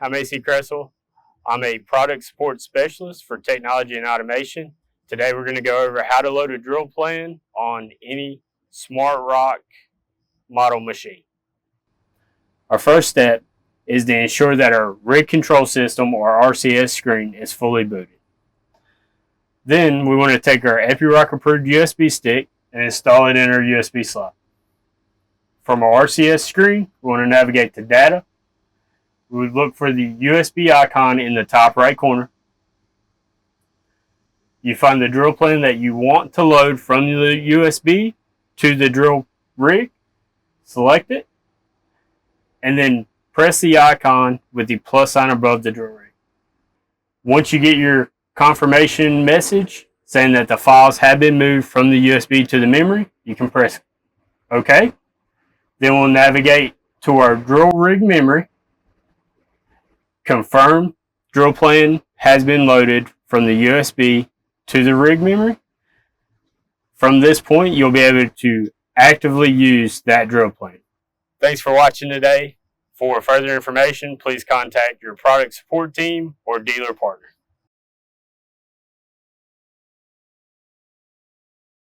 I'm AC Cressell. I'm a product support specialist for technology and automation. Today we're going to go over how to load a drill plan on any SmartROC model machine. Our first step is to ensure that our rig control system or RCS screen is fully booted. Then we want to take our Epiroc-approved USB stick and install it in our USB slot. From our RCS screen, we want to navigate to Data. We would look for the USB icon in the top right corner. You find the drill plan that you want to load from the USB to the drill rig, select it, and then press the icon with the plus sign above the drill rig. Once you get your confirmation message saying that the files have been moved from the USB to the memory, you can press OK. Then we'll navigate to our drill rig memory. Confirm drill plan has been loaded from the USB to the rig memory. From this point, you'll be able to actively use that drill plan. Thanks for watching today. For further information, please contact your product support team or dealer partner.